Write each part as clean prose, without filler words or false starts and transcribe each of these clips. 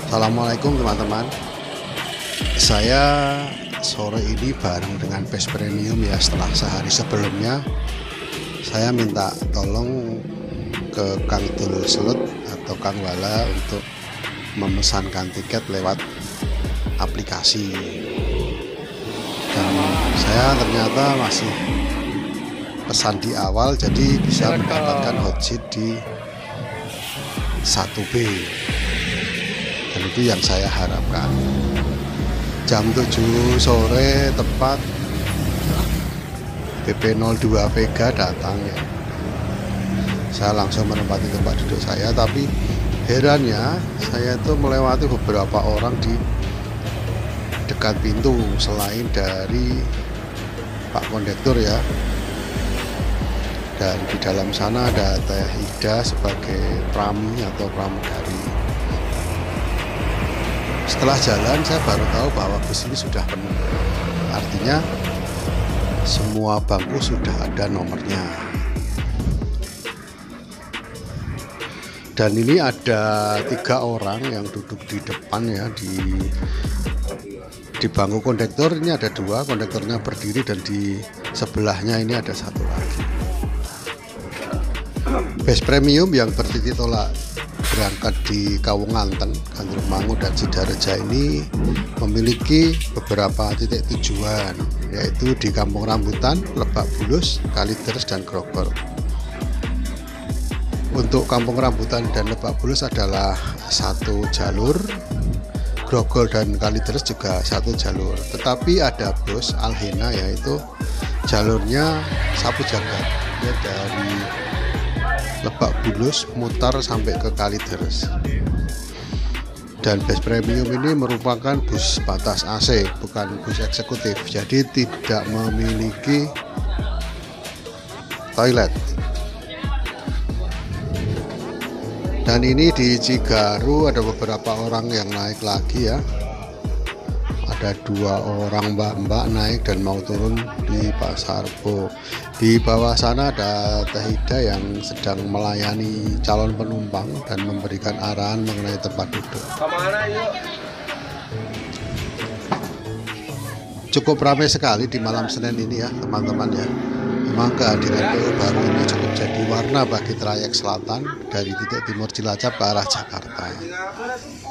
Assalamualaikum teman-teman. Saya sore ini bareng dengan Best Premium ya, setelah sehari sebelumnya saya minta tolong ke Kang Dul Slot atau Kang Wala untuk memesankan tiket lewat aplikasi, dan saya ternyata masih pesan di awal, jadi bisa mendapatkan hot seat di 1B, dan itu yang saya harapkan. Jam 7 sore tepat BP02 Vega datang ya. Saya langsung menempati tempat duduk saya, tapi herannya saya itu melewati beberapa orang di dekat pintu selain dari Pak Kondektur ya. Dan di dalam sana ada Teh Ida sebagai prami atau pramugari. Setelah jalan saya baru tahu bahwa bus ini sudah penuh. Artinya semua bangku sudah ada nomornya. Dan ini ada 3 orang yang duduk di depan ya, di bangku kondektor. Ini ada 2, kondektornya berdiri, dan di sebelahnya ini ada 1 lagi. Best Premium yang bertitik tolak berangkat di Kawunganten, Kandromangu, dan Sidareja ini memiliki beberapa titik tujuan, yaitu di Kampung Rambutan, Lebak Bulus, Kalideres, dan Grogol. Untuk Kampung Rambutan dan Lebak Bulus adalah 1 jalur, Grogol dan Kalideres juga 1 jalur. Tetapi ada bus Alhena, yaitu jalurnya sapu jagat ya, dari Lebak Bulus mutar sampai ke Kalideres. Dan Best Premium ini merupakan bus batas AC, bukan bus eksekutif, jadi tidak memiliki toilet. Dan ini di Cigaru ada beberapa orang yang naik lagi ya. Ada 2 orang mbak-mbak naik dan mau turun di Pasar Bo. Di bawah sana ada Teh Ida yang sedang melayani calon penumpang dan memberikan arahan mengenai tempat duduk. Cukup ramai sekali di malam Senin ini ya teman-teman ya. Memang kehadiran PO baru ini cukup jadi warna bagi trayek selatan dari titik timur Cilacap ke arah Jakarta.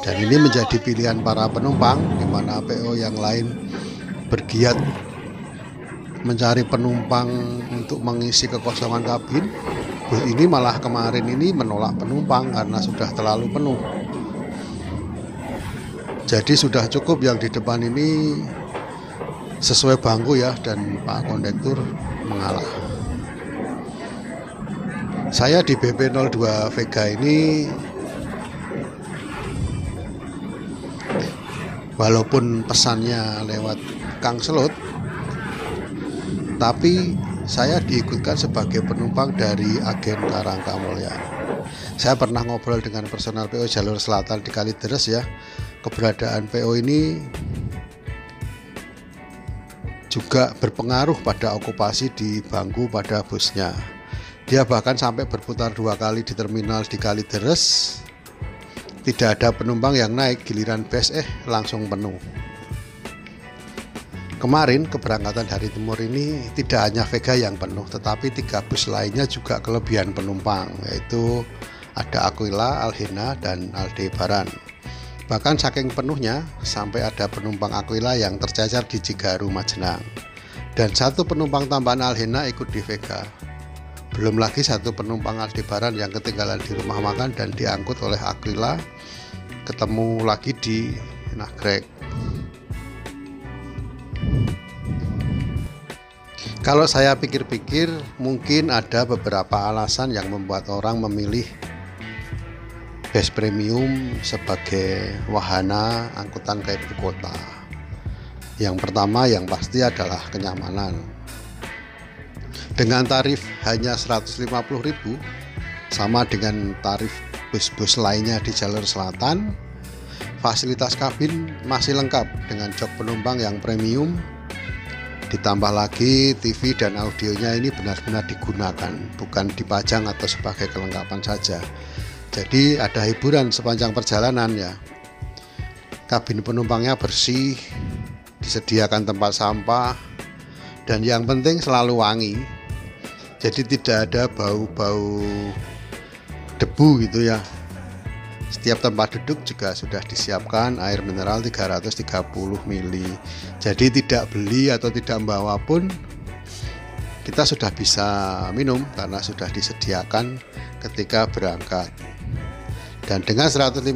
Dan ini menjadi pilihan para penumpang, di mana PO yang lain bergiat mencari penumpang untuk mengisi kekosongan kabin. Bus ini malah kemarin ini menolak penumpang karena sudah terlalu penuh. Jadi sudah cukup yang di depan ini sesuai bangku ya, dan Pak Kondektur mengalah. Saya di BP02 Vega ini walaupun pesannya lewat Kang Slot, tapi saya diikutkan sebagai penumpang dari agen Karangkamulya. Saya pernah ngobrol dengan personal PO jalur selatan di Kalideres ya. Keberadaan PO ini juga berpengaruh pada okupasi di bangku pada busnya. Dia bahkan sampai berputar 2 kali di terminal di Kalideres. Tidak ada penumpang yang naik, giliran bus langsung penuh. Kemarin keberangkatan dari timur ini tidak hanya Vega yang penuh, tetapi 3 bus lainnya juga kelebihan penumpang, yaitu ada Aquila, Alhena, dan Aldebaran. Bahkan saking penuhnya sampai ada penumpang Aquila yang tercecer di Cigaru Majenang, dan 1 penumpang tambahan Alhena ikut di Vega. Belum lagi 1 penumpang Aldebaran yang ketinggalan di rumah makan dan diangkut oleh Aquila ketemu lagi di Nagrek. Kalau saya pikir-pikir, mungkin ada beberapa alasan yang membuat orang memilih Best Premium sebagai wahana angkutan ke ibu kota. Yang pertama yang pasti adalah kenyamanan. Dengan tarif hanya 150.000, sama dengan tarif bus-bus lainnya di jalur selatan, Fasilitas kabin masih lengkap dengan jok penumpang yang premium. Ditambah lagi TV dan audionya ini benar-benar digunakan, bukan dipajang atau sebagai kelengkapan saja. Jadi ada hiburan sepanjang perjalanan ya. Kabin penumpangnya bersih, disediakan tempat sampah, dan yang penting selalu wangi. Jadi tidak ada bau-bau debu gitu ya. Setiap tempat duduk juga sudah disiapkan air mineral 330 ml. Jadi tidak beli atau tidak membawa pun kita sudah bisa minum karena sudah disediakan ketika berangkat. Dan dengan 150.000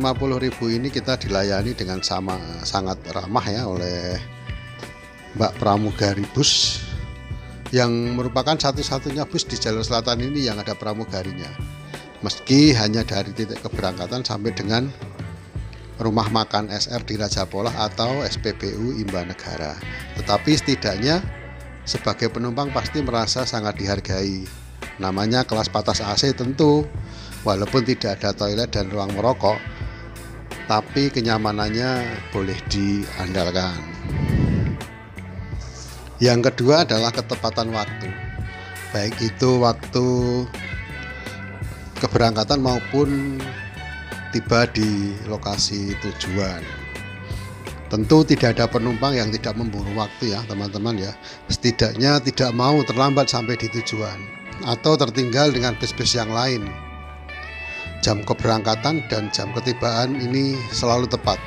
ini kita dilayani dengan sangat ramah ya oleh Mbak Pramugari Bus, yang merupakan satu-satunya bus di jalur selatan ini yang ada pramugarinya. Meski hanya dari titik keberangkatan sampai dengan rumah makan SR di Raja Polah atau SPBU Imbanegara, tetapi setidaknya sebagai penumpang pasti merasa sangat dihargai. Namanya kelas patas AC tentu, walaupun tidak ada toilet dan ruang merokok, tapi kenyamanannya boleh diandalkan. Yang kedua adalah ketepatan waktu, baik itu waktu keberangkatan maupun tiba di lokasi tujuan. Tentu tidak ada penumpang yang tidak memburu waktu ya teman-teman ya. Setidaknya tidak mau terlambat sampai di tujuan atau tertinggal dengan bus-bus yang lain. Jam keberangkatan dan jam ketibaan ini selalu tepat.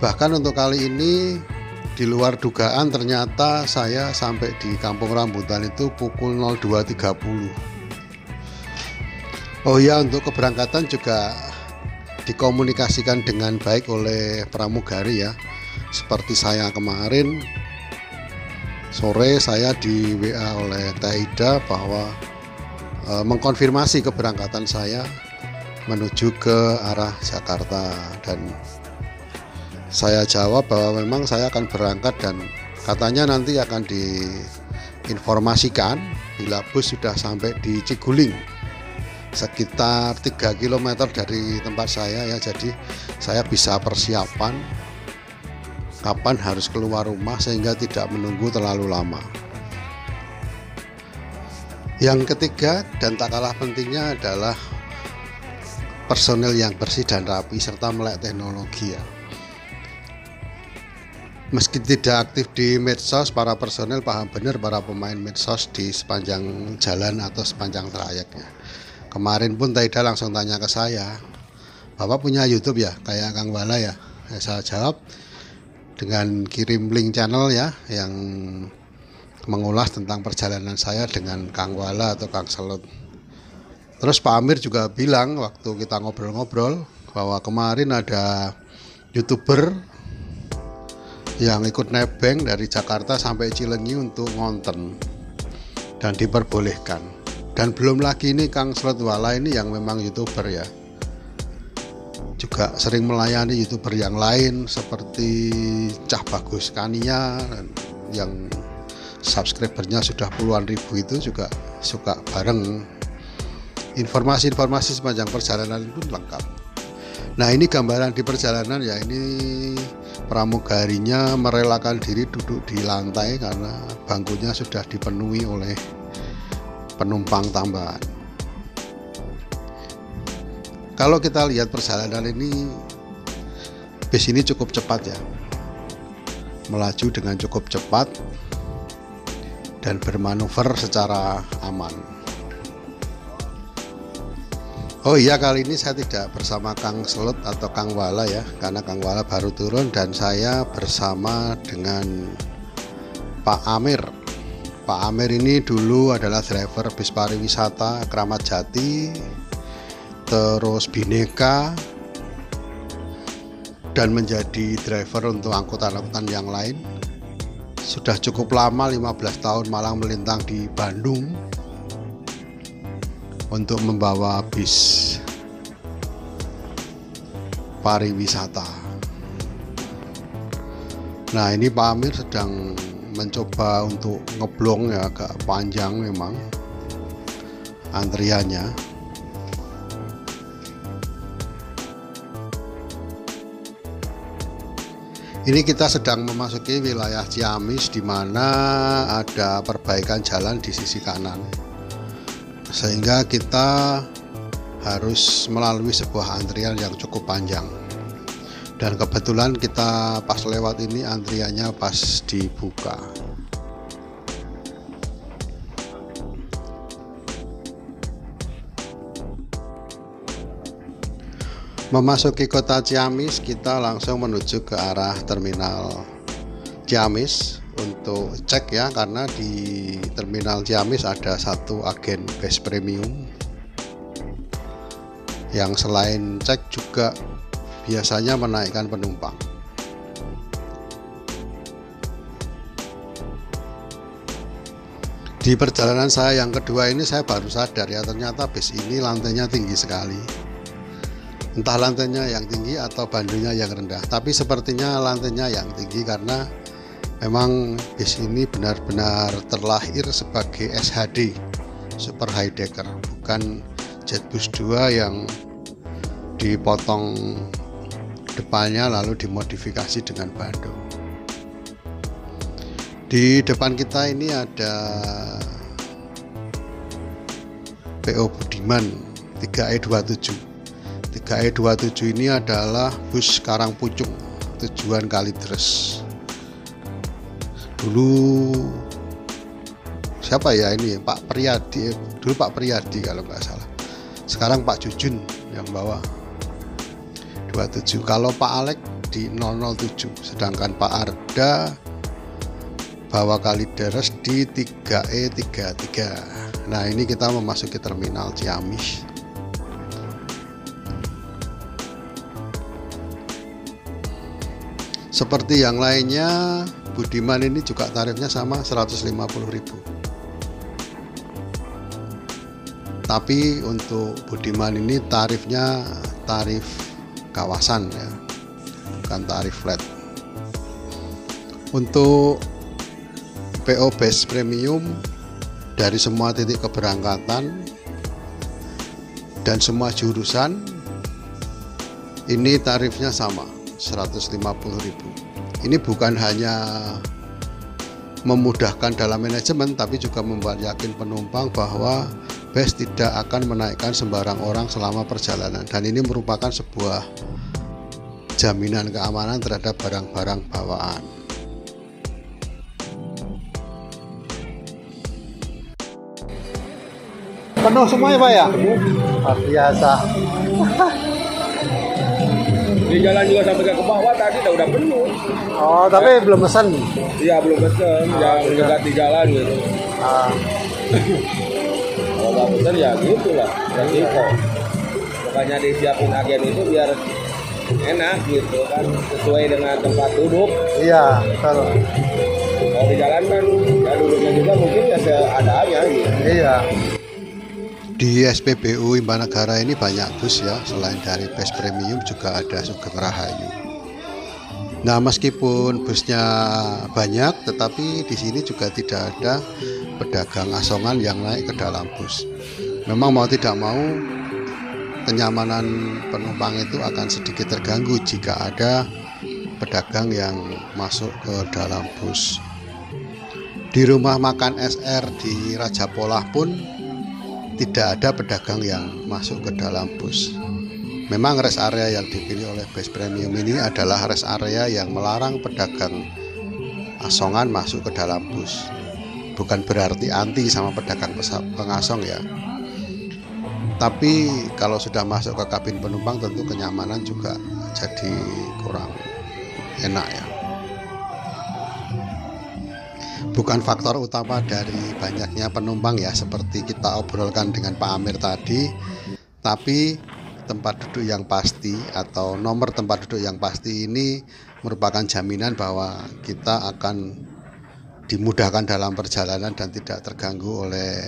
Bahkan untuk kali ini di luar dugaan, ternyata saya sampai di Kampung Rambutan itu pukul 02.30. Oh ya, untuk keberangkatan juga dikomunikasikan dengan baik oleh pramugari ya. Seperti saya kemarin sore saya di WA oleh Teh Ida bahwa mengkonfirmasi keberangkatan saya menuju ke arah Jakarta, dan saya jawab bahwa memang saya akan berangkat dan katanya nanti akan diinformasikan bila bus sudah sampai di Ciguling, sekitar 3 km dari tempat saya ya. Jadi saya bisa persiapan kapan harus keluar rumah sehingga tidak menunggu terlalu lama. Yang ketiga dan tak kalah pentingnya adalah personel yang bersih dan rapi serta melek teknologi ya. Meski tidak aktif di medsos, para personel paham benar para pemain medsos di sepanjang jalan atau sepanjang trayeknya. Kemarin pun Taida langsung tanya ke saya, "Bapak punya YouTube ya kayak Kang Wala ya?" Saya jawab dengan kirim link channel ya yang mengulas tentang perjalanan saya dengan Kang Wala atau Kang Selut. Terus Pak Amir juga bilang waktu kita ngobrol-ngobrol bahwa kemarin ada YouTuber yang ikut nebeng dari Jakarta sampai Cilenyi untuk ngonten dan diperbolehkan. Dan belum lagi ini Kang Selut Wala ini yang memang YouTuber ya, juga sering melayani YouTuber yang lain seperti Cah Bagus Kania yang subscribernya sudah puluhan ribu, itu juga suka bareng. Informasi-informasi sepanjang perjalanan pun lengkap. Nah ini gambaran di perjalanan ya, ini pramugarinya merelakan diri duduk di lantai karena bangkunya sudah dipenuhi oleh penumpang tambahan. Kalau kita lihat perjalanan ini, bis ini cukup cepat ya, melaju dengan cukup cepat dan bermanuver secara aman. Oh iya, kali ini saya tidak bersama Kang Selut atau Kang Wala ya, karena Kang Wala baru turun dan saya bersama dengan Pak Amir. Pak Amir ini dulu adalah driver bis pariwisata Kramat Jati, terus Bhinneka, dan menjadi driver untuk angkutan-angkutan yang lain. Sudah cukup lama, 15 tahun malang melintang di Bandung untuk membawa bis pariwisata. Nah ini Pak Amir sedang mencoba untuk ngeblong ya, agak panjang memang antriannya. Ini kita sedang memasuki wilayah Ciamis di mana ada perbaikan jalan di sisi kanan, sehingga kita harus melalui sebuah antrian yang cukup panjang. Dan kebetulan kita pas lewat ini antriannya pas dibuka. Memasuki kota Ciamis, kita langsung menuju ke arah terminal Ciamis untuk cek ya, karena di terminal Ciamis ada satu agen bus premium yang selain cek juga biasanya menaikkan penumpang. Di perjalanan saya yang kedua ini saya baru sadar ya, ternyata bis ini lantainya tinggi sekali. Entah lantainya yang tinggi atau bandulnya yang rendah, tapi sepertinya lantainya yang tinggi karena memang bis ini benar-benar terlahir sebagai SHD, Super High Decker, bukan Jetbus 2 yang dipotong depannya lalu dimodifikasi dengan bandul. Di depan kita ini ada PO Budiman 3E27. 3E27 ini adalah bus Karangpucung tujuan Kalideres. Dulu siapa ya ini, Pak Priyadi, dulu Pak Priyadi kalau nggak salah. Sekarang Pak Jujun yang bawa 27. Kalau Pak Alek di 007, sedangkan Pak Arda bawa Kalideres di 3E33. Nah, ini kita memasuki terminal Ciamis. Seperti yang lainnya, Budiman ini juga tarifnya sama 150.000. Tapi untuk Budiman ini tarifnya tarif kawasan ya, bukan tarif flat. Untuk PO Bus Premium dari semua titik keberangkatan dan semua jurusan ini tarifnya sama 150.000. Ini bukan hanya memudahkan dalam manajemen, tapi juga membuat yakin penumpang bahwa bus tidak akan menaikkan sembarang orang selama perjalanan, dan ini merupakan sebuah jaminan keamanan terhadap barang-barang bawaan. Penuh semuanya Pak ya? Luar biasa. Di jalan juga sampai ke bawah tadi udah penuh. Oh, tapi belum pesen? Iya, belum pesen. Yang dekat di jalan gitu. Kalau nggak pesen ya gitulah, resiko. Makanya disiapin agen itu biar enak gitu kan, sesuai dengan tempat duduk. Iya, betul. Kalau di jalan kan ya duduknya juga mungkin ya seadanya gitu. Iya. Di SPBU Imbanegara ini banyak bus ya, selain dari bus premium juga ada Sugeng Rahayu. Nah, meskipun busnya banyak, tetapi di sini juga tidak ada pedagang asongan yang naik ke dalam bus. Memang mau tidak mau, kenyamanan penumpang itu akan sedikit terganggu jika ada pedagang yang masuk ke dalam bus. Di rumah makan SR di Raja Polah pun tidak ada pedagang yang masuk ke dalam bus. Memang rest area yang dipilih oleh bus premium ini adalah rest area yang melarang pedagang asongan masuk ke dalam bus. Bukan berarti anti sama pedagang pengasong ya. Tapi kalau sudah masuk ke kabin penumpang tentu kenyamanan juga jadi kurang enak ya. Bukan faktor utama dari banyaknya penumpang ya, seperti kita obrolkan dengan Pak Amir tadi, tapi tempat duduk yang pasti atau nomor tempat duduk yang pasti ini merupakan jaminan bahwa kita akan dimudahkan dalam perjalanan dan tidak terganggu oleh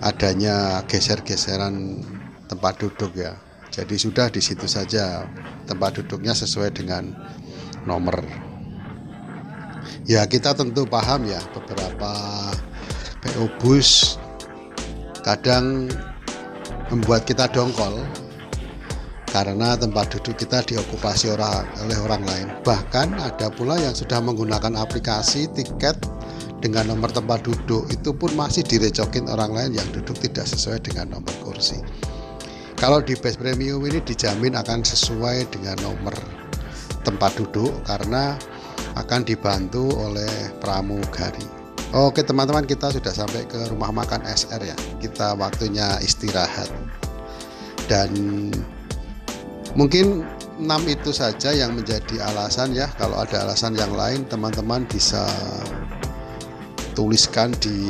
adanya geser-geseran tempat duduk ya. Jadi sudah di situ saja tempat duduknya sesuai dengan nomor. Ya, kita tentu paham ya, beberapa PO bus kadang membuat kita dongkol karena tempat duduk kita diokupasi oleh orang lain. Bahkan ada pula yang sudah menggunakan aplikasi tiket dengan nomor tempat duduk, itu pun masih direcokin orang lain yang duduk tidak sesuai dengan nomor kursi. Kalau di bus premium ini dijamin akan sesuai dengan nomor tempat duduk karena akan dibantu oleh pramugari. Oke teman-teman, kita sudah sampai ke rumah makan SR ya. Kita waktunya istirahat. Dan mungkin 6 itu saja yang menjadi alasan ya. Kalau ada alasan yang lain, teman-teman bisa tuliskan di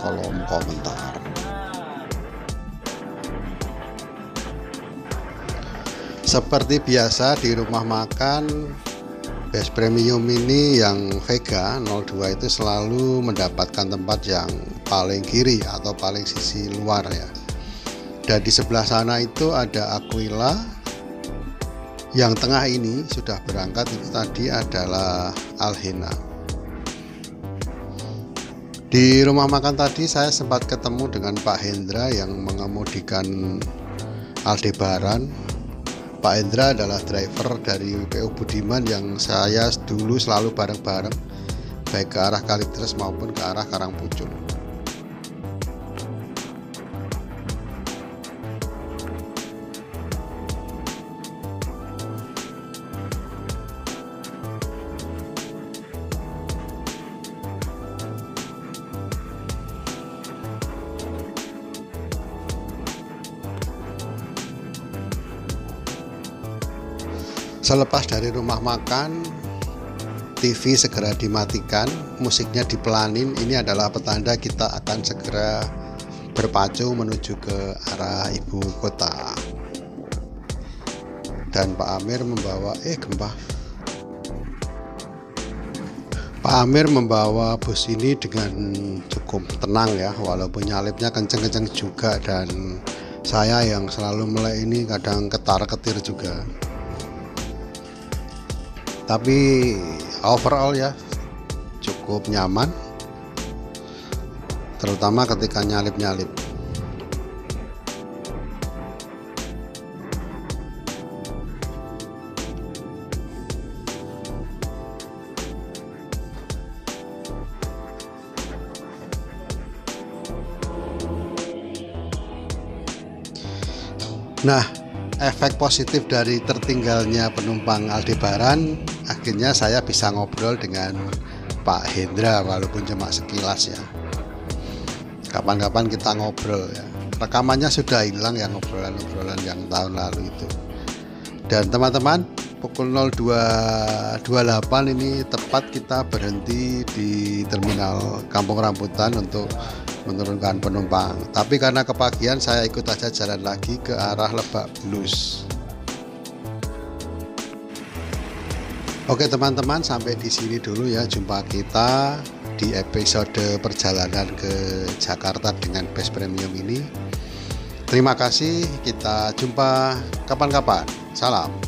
kolom komentar. Seperti biasa di rumah makan bus premium ini yang Vega 02 itu selalu mendapatkan tempat yang paling kiri atau paling sisi luar ya. Dan di sebelah sana itu ada Aquila. Yang tengah ini sudah berangkat, itu tadi adalah Alhena. Di rumah makan tadi saya sempat ketemu dengan Pak Hendra yang mengemudikan Aldebaran. Pak Hendra adalah driver dari PU Budiman yang saya dulu selalu bareng-bareng, baik ke arah Kalideres maupun ke arah Karangpucul. Selepas dari rumah makan, TV segera dimatikan, musiknya dipelanin. Ini adalah petanda kita akan segera berpacu menuju ke arah ibu kota. Dan Pak Amir membawa Pak Amir membawa bus ini dengan cukup tenang ya, walaupun nyalipnya kenceng-kenceng juga, dan saya yang selalu melek ini kadang ketar-ketir juga. Tapi overall ya cukup nyaman, terutama ketika nyalip-nyalip. Nah, efek positif dari tertinggalnya penumpang Aldebaran, akhirnya saya bisa ngobrol dengan Pak Hendra walaupun cuma sekilas ya. Kapan-kapan kita ngobrol ya. Rekamannya sudah hilang ya, ngobrolan-ngobrolan yang tahun lalu itu. Dan teman-teman, pukul 02.28 ini tepat kita berhenti di terminal Kampung Rambutan untuk menurunkan penumpang. Tapi karena kepagian, saya ikut aja jalan lagi ke arah Lebak Bulus. Oke teman-teman, sampai di sini dulu ya jumpa kita di episode perjalanan ke Jakarta dengan bus premium ini. Terima kasih, kita jumpa kapan-kapan. Salam.